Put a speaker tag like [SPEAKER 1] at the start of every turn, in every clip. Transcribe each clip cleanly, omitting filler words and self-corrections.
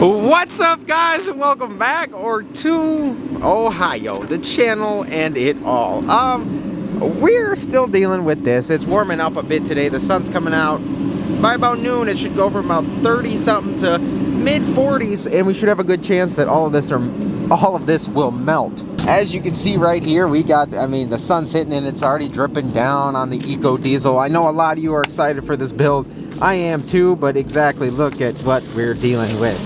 [SPEAKER 1] What's up, guys, and welcome back to Ohio, the channel and it all. We're still dealing with this. It's warming up a bit today. The sun's coming out. By about noon, it should go from about 30 something to mid 40s, and we should have a good chance that all of this will melt. As you can see right here, we got, the sun's hitting and it's already dripping down on the Eco Diesel. I know a lot of you are excited for this build. I am too, but exactly look at what we're dealing with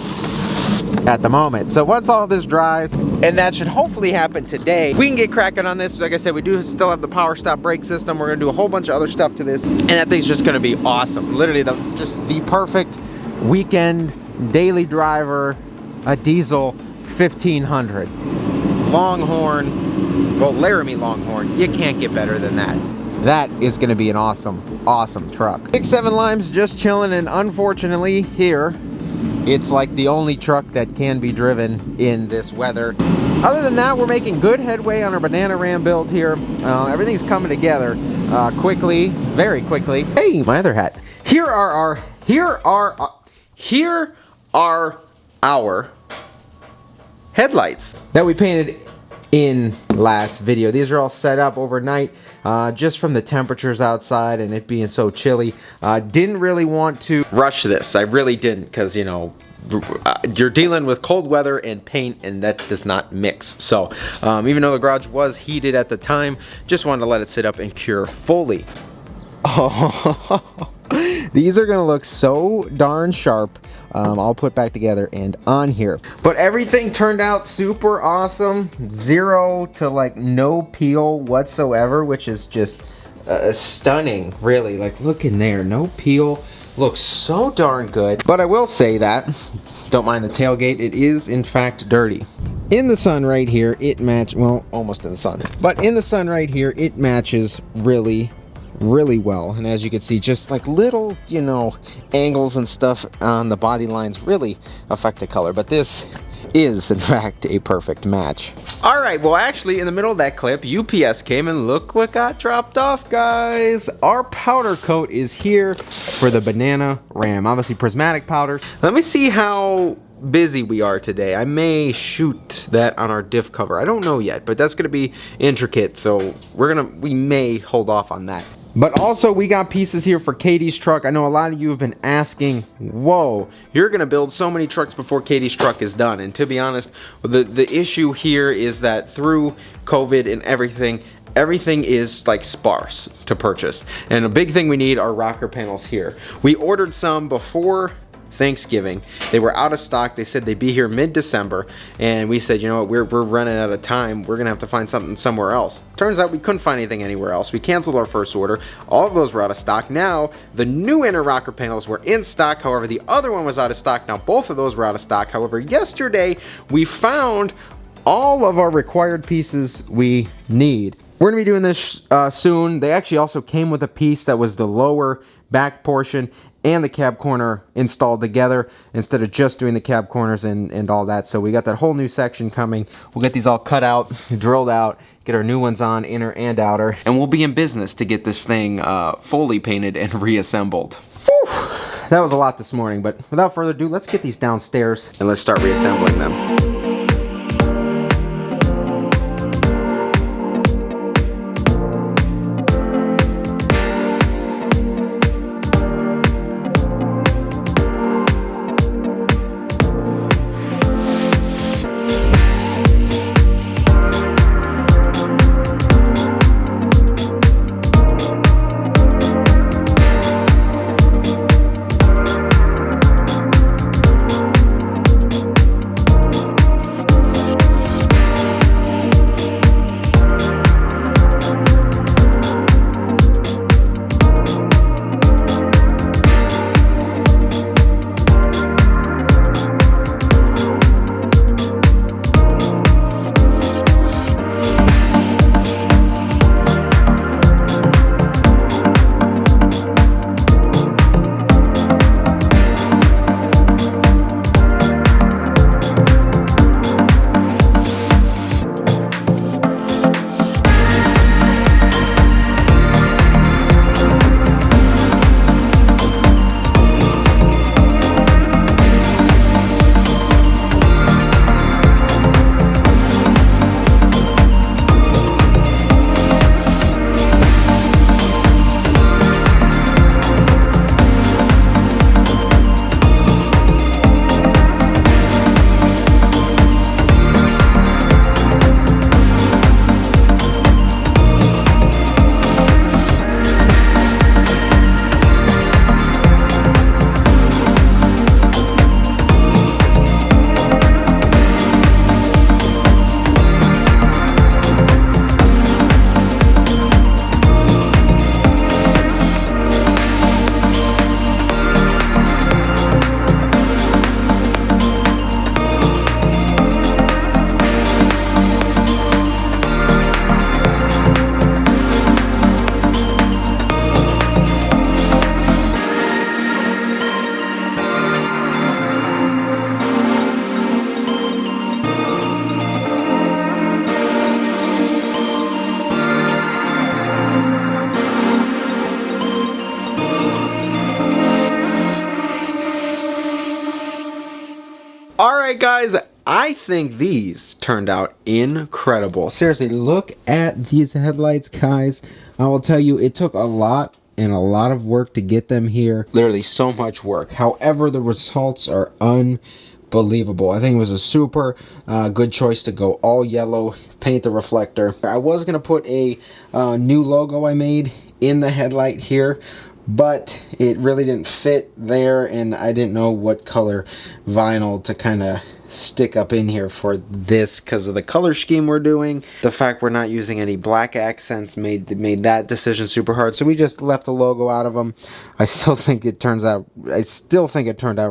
[SPEAKER 1] at the moment. So once all this dries, and that should hopefully happen today, we can get cracking on this. Like I said, we do still have the power stop brake system. We're gonna do a whole bunch of other stuff to this, and that thing's just gonna be awesome. Literally just the perfect weekend daily driver, a diesel 1500 Longhorn. Well, Laramie Longhorn, you can't get better than that. That is gonna be an awesome truck. 6-7 Limes just chilling, and unfortunately here it's like the only truck that can be driven in this weather. Other than that, we're making good headway on our Banana Ram build here. Everything's coming together quickly, very quickly. Hey, my other hat. Here are our headlights that we painted in last video. These are all set up overnight just from the temperatures outside and it being so chilly. Didn't really want to rush this. I really didn't, because you're dealing with cold weather and paint, and that does not mix. So even though the garage was heated at the time, just wanted to let it sit up and cure fully. Oh, these are gonna look so darn sharp. I'll put back together and on here. But everything turned out super awesome. Zero to like no peel whatsoever, which is just stunning, really. Like, look in there, no peel. Looks so darn good. But I will say that, don't mind the tailgate, it is in fact dirty. In the sun right here, it matches, well, almost in the sun. But in the sun right here, it matches really well. And as you can see, just like little, angles and stuff on the body lines really affect the color. But this is in fact a perfect match. All right, well, actually in the middle of that clip, UPS came and look what got dropped off, guys. Our powder coat is here for the Banana Ram. Obviously prismatic powder. Let me see how busy we are today. I may shoot that on our diff cover. I don't know yet, but that's gonna be intricate, so we may hold off on that. But also, we got pieces here for Katie's truck. I know a lot of you have been asking, whoa, you're gonna build so many trucks before Katie's truck is done. And to be honest, the issue here is that through COVID and everything is like sparse to purchase. And a big thing we need are rocker panels here. We ordered some before Thanksgiving. They were out of stock. They said they'd be here mid-December, and we said, you know what, we're running out of time. We're gonna have to find something somewhere else. Turns out we couldn't find anything anywhere else. We canceled our first order. All of those were out of stock. Now the new inner rocker panels were in stock. However, the other one was out of stock. Now both of those were out of stock. However, yesterday we found all of our required pieces we need. We're gonna be doing this soon. They actually also came with a piece that was the lower back portion and the cab corner installed together instead of just doing the cab corners and all that. So we got that whole new section coming. We'll get these all cut out, drilled out, get our new ones on, inner and outer, and we'll be in business to get this thing fully painted and reassembled. Whew, that was a lot this morning, but without further ado, let's get these downstairs and let's start reassembling them. Alright guys, I think these turned out incredible. Seriously, look at these headlights, guys. I will tell you, it took a lot and a lot of work to get them here. Literally so much work. However, the results are unbelievable. I think it was a super good choice to go all yellow, paint the reflector. I was going to put a new logo I made in the headlight here, but it really didn't fit there, and I didn't know what color vinyl to kind of stick up in here for this because of the color scheme we're doing. The fact we're not using any black accents made that decision super hard, so we just left the logo out of them. I still think it turned out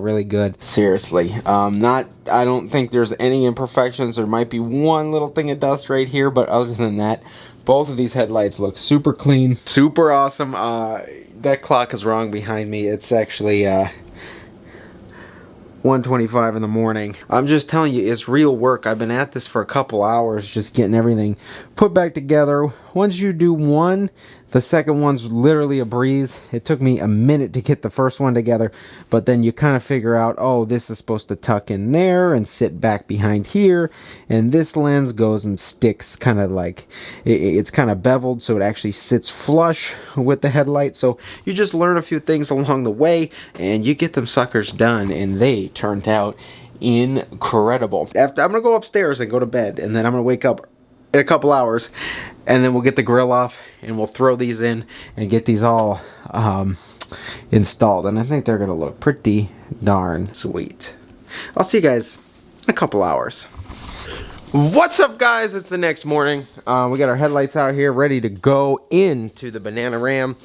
[SPEAKER 1] really good. Seriously, I don't think there's any imperfections. There might be one little thing of dust right here, but other than that, both of these headlights look super clean, super awesome. That clock is wrong behind me. It's actually 1:25 in the morning. I'm just telling you, it's real work. I've been at this for a couple hours just getting everything put back together. Once you do one, the second one's literally a breeze. It took me a minute to get the first one together, but then you kind of figure out, oh, this is supposed to tuck in there and sit back behind here, and this lens goes and sticks kind of like, it's kind of beveled, so it actually sits flush with the headlight. So you just learn a few things along the way, and you get them suckers done, and they turned out incredible. I'm gonna go upstairs and go to bed, and then I'm gonna wake up in a couple hours, and then we'll get the grill off and we'll throw these in and get these all installed, and I think they're gonna look pretty darn sweet. I'll see you guys in a couple hours. What's up, guys? It's the next morning. We got our headlights out here ready to go into the Banana Ram.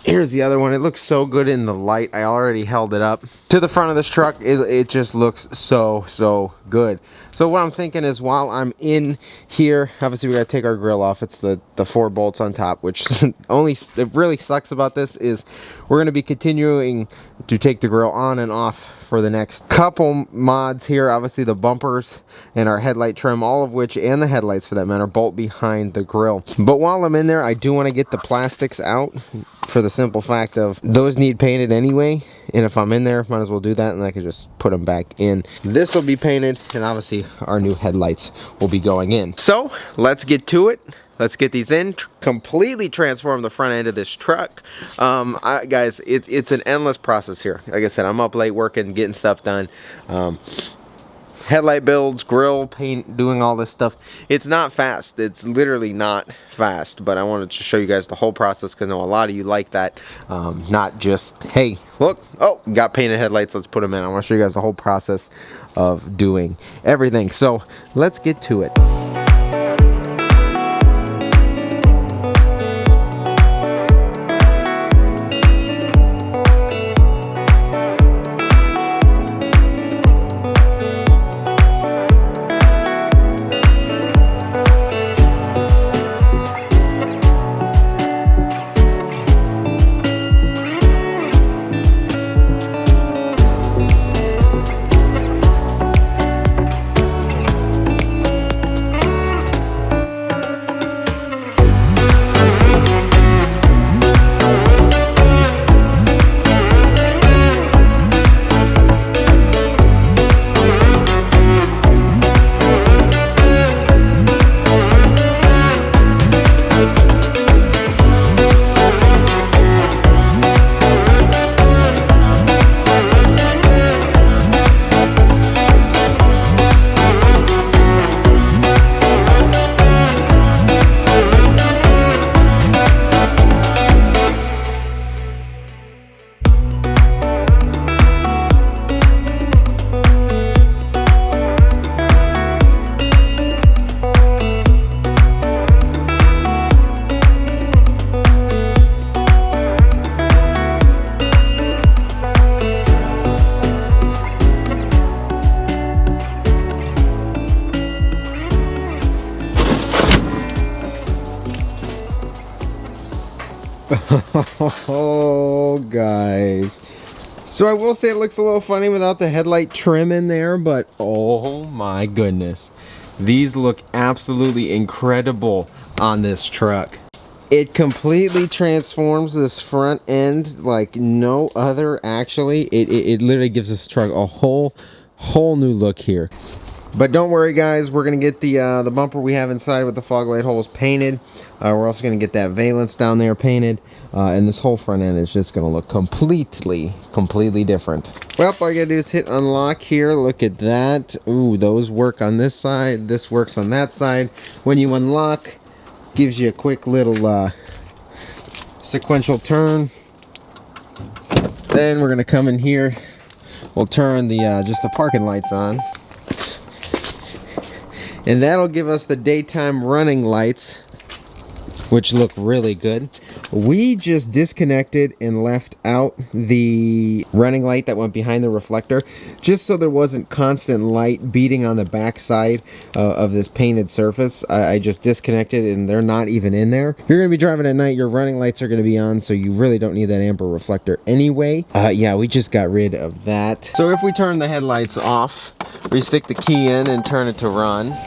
[SPEAKER 1] Here's the other one. It looks so good in the light. I already held it up to the front of this truck. It just looks so good. So what I'm thinking is, while I'm in here, obviously we gotta take our grill off. It's the 4 bolts on top, which it really sucks about this is we're gonna be continuing to take the grill on and off for the next couple mods here. Obviously the bumpers and our headlight trim, all of which, and the headlights for that matter, bolt behind the grill. But while I'm in there, I do want to get the plastics out, for the simple fact of those need painted anyway, and if I'm in there, might as well do that, and I can just put them back in. This will be painted, and obviously our new headlights will be going in. So let's get to it. Let's get these in, completely transform the front end of this truck. Guys, it's an endless process here. Like I said, I'm up late working, getting stuff done. Headlight builds, grill, paint, doing all this stuff. It's not fast. It's literally not fast, but I wanted to show you guys the whole process because I know a lot of you like that. Not just, hey, look, oh, got painted headlights, let's put them in. I want to show you guys the whole process of doing everything. So let's get to it. Oh, guys. So I will say it looks a little funny without the headlight trim in there, but oh my goodness. These look absolutely incredible on this truck. It completely transforms this front end like no other, actually. It literally gives this truck a whole whole new look here. But don't worry guys, we're going to get the bumper we have inside with the fog light holes painted. We're also going to get that valence down there painted. And this whole front end is just going to look completely different. Well, all you got to do is hit unlock here. Look at that. Ooh, those work on this side. This works on that side. When you unlock, gives you a quick little sequential turn. Then we're going to come in here. We'll turn the just the parking lights on. And that'll give us the daytime running lights, which look really good. We just disconnected and left out the running light that went behind the reflector, just so there wasn't constant light beating on the back side of this painted surface. I just disconnected and they're not even in there. You're going to be driving at night, your running lights are going to be on, so you really don't need that amber reflector anyway. Yeah, we just got rid of that. So if we turn the headlights off, we stick the key in and turn it to run.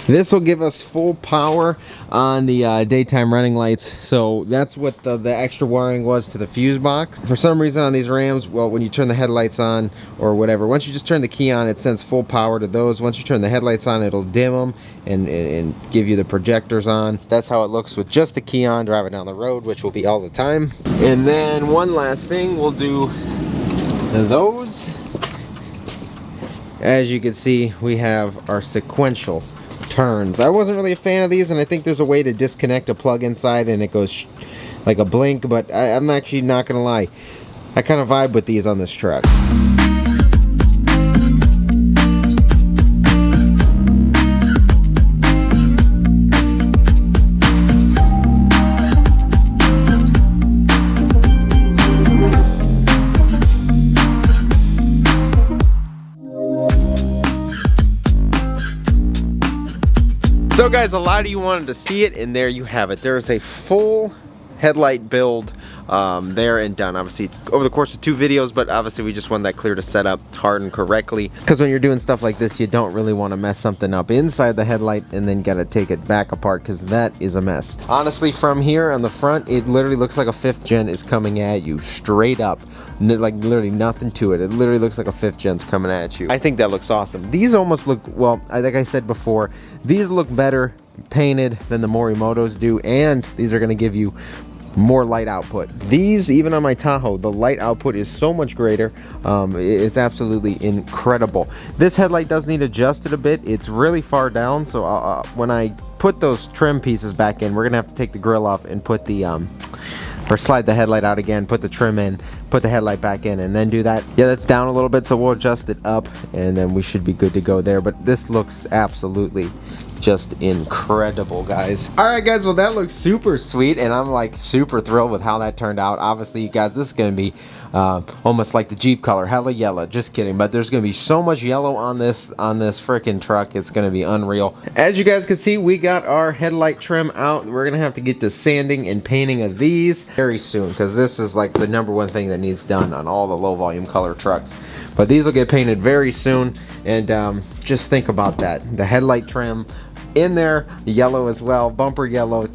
[SPEAKER 1] This will give us full power on the daytime running lights. So that's what the extra wiring was to the fuse box. For some reason on these Rams, well, when you turn the headlights on or whatever, once you just turn the key on, it sends full power to those. Once you turn the headlights on, it'll dim them and give you the projectors on. That's how it looks with just the key on driving down the road, which will be all the time. And then one last thing, we'll do those. As you can see, we have our sequential turns. I wasn't really a fan of these, and I think there's a way to disconnect a plug inside and it goes like a blink, but I'm actually not gonna lie, I kind of vibe with these on this truck. So guys, a lot of you wanted to see it, and there you have it. There is a full headlight build there and done. Obviously over the course of 2 videos, but obviously we just want that clear to set up, harden correctly, because when you're doing stuff like this, you don't really want to mess something up inside the headlight and then gotta take it back apart, because that is a mess. Honestly, from here on the front, it literally looks like a 5th gen is coming at you straight up. Like literally nothing to it. It literally looks like a 5th gen's coming at you. I think that looks awesome. These almost look, well, like I said before, these look better painted than the Morimotos do, and these are going to give you more light output. These, even on my Tahoe, the light output is so much greater. It's absolutely incredible. This headlight does need adjusted a bit. It's really far down, so when I put those trim pieces back in, we're gonna have to take the grill off and put the or slide the headlight out again, put the trim in, put the headlight back in, and then do that. Yeah, that's down a little bit, so we'll adjust it up, and then we should be good to go there. But this looks absolutely just incredible, guys. All right, guys, well, that looks super sweet, and I'm like super thrilled with how that turned out. Obviously, you guys, this is gonna be almost like the Jeep color, hella yellow. Just kidding, but there's gonna be so much yellow on this freaking truck. It's gonna be unreal. As you guys can see, we got our headlight trim out. We're gonna have to get to sanding and painting of these very soon, because this is like the #1 thing that needs done on all the low volume color trucks. But these will get painted very soon, and just think about that. The headlight trim in there, yellow as well, bumper yellow.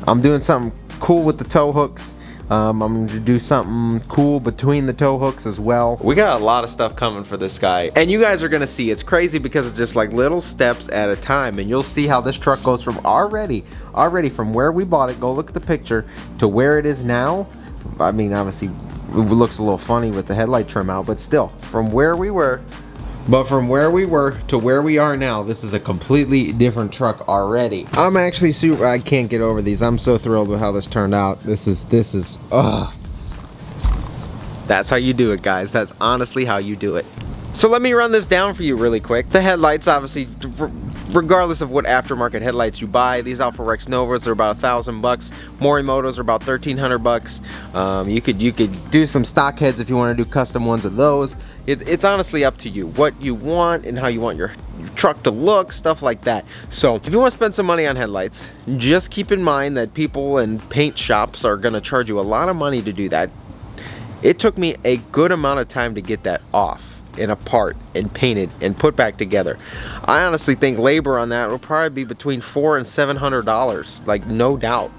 [SPEAKER 1] I'm doing something cool with the tow hooks. I'm going to do something cool between the tow hooks as well. We got a lot of stuff coming for this guy, and you guys are going to see. It's crazy because it's just like little steps at a time, and you'll see how this truck goes from already from where we bought it, go look at the picture, to where it is now. I mean, obviously it looks a little funny with the headlight trim out, but still, from where we were to where we are now, this is a completely different truck already. I'm actually super, I can't get over these. I'm so thrilled with how this turned out. This is, that's how you do it, guys. That's honestly how you do it. So let me run this down for you really quick. The headlights, obviously, regardless of what aftermarket headlights you buy, these Alpha Rex Novas are about $1,000. Morimotos are about $1,300. You could do some stock heads if you want to do custom ones of those. It's honestly up to you what you want and how you want your truck to look, stuff like that. So if you want to spend some money on headlights, just keep in mind that people and paint shops are going to charge you a lot of money to do that. It took me a good amount of time to get that off and apart and painted and put back together. I honestly think labor on that will probably be between $400 and $700, like, no doubt.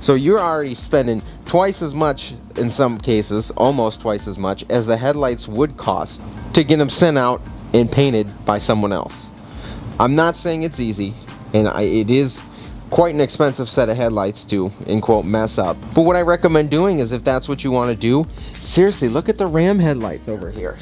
[SPEAKER 1] So you're already spending twice as much, in some cases, almost twice as much as the headlights would cost to get them sent out and painted by someone else. I'm not saying it's easy, and it is quite an expensive set of headlights to, in quote, mess up. But what I recommend doing is, if that's what you want to do, seriously, look at the Ram headlights over here.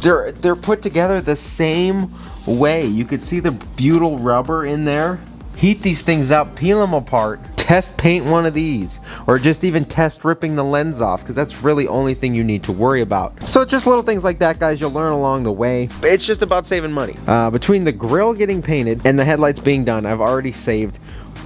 [SPEAKER 1] They're put together the same way. You could see the butyl rubber in there. Heat these things up, peel them apart, test paint one of these, or just even test ripping the lens off, because that's really the only thing you need to worry about. So just little things like that, guys, you'll learn along the way. It's just about saving money. Between the grill getting painted and the headlights being done, I've already saved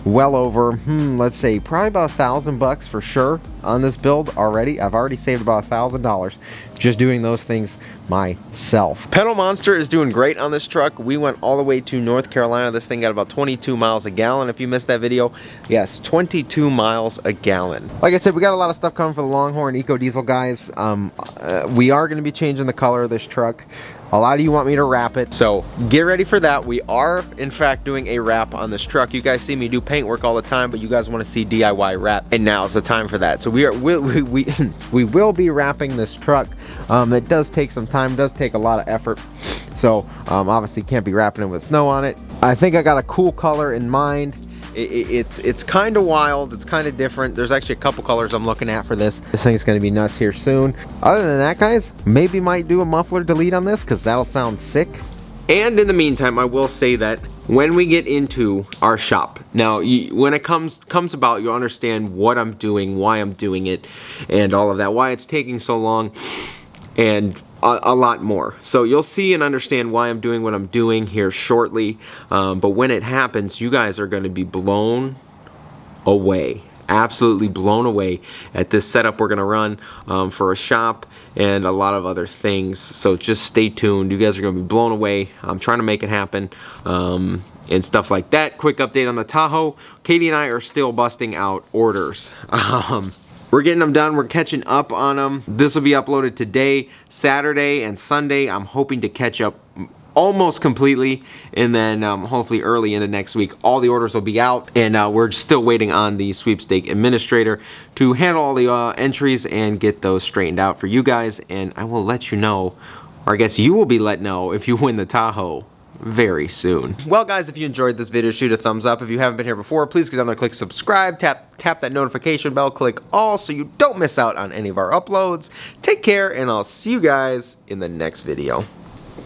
[SPEAKER 1] well over, let's say probably about $1,000 for sure on this build already. I've already saved about $1,000 just doing those things myself. Pedal Monster is doing great on this truck. We went all the way to North Carolina. This thing got about 22 miles a gallon. If you missed that video, yes, 22 miles a gallon. Like I said, we got a lot of stuff coming for the Longhorn Eco Diesel, guys. We are going to be changing the color of this truck. A lot of you want me to wrap it, so get ready for that. We are, in fact, doing a wrap on this truck. You guys see me do paint work all the time, but you guys want to see DIY wrap, and now's the time for that. So we will be wrapping this truck. It does take some time, does take a lot of effort. So obviously can't be wrapping it with snow on it. I think I got a cool color in mind. It's kind of wild, it's kind of different. There's actually a couple colors I'm looking at for this. This thing's gonna be nuts here soon. Other than that, guys, maybe might do a muffler delete on this, because that'll sound sick. And in the meantime, I will say that when we get into our shop, now when it comes about, you'll understand what I'm doing, why I'm doing it, and all of that, why it's taking so long, and a lot more. So you'll see and understand why I'm doing what I'm doing here shortly. But when it happens, you guys are going to be blown away. Absolutely blown away at this setup we're going to run for a shop and a lot of other things. So just stay tuned. You guys are going to be blown away. I'm trying to make it happen. And stuff like that. Quick update on the Tahoe. Katie and I are still busting out orders. We're getting them done. We're catching up on them. This will be uploaded today, Saturday, and Sunday. I'm hoping to catch up almost completely, and then hopefully early into next week, all the orders will be out, and we're still waiting on the sweepstake administrator to handle all the entries and get those straightened out for you guys, and I will let you know, or I guess you will be let know if you win the Tahoe very soon. Well, guys, if you enjoyed this video, shoot a thumbs up. If you haven't been here before, please get down there, click subscribe, tap that notification bell, click all so you don't miss out on any of our uploads. Take care, and I'll see you guys in the next video.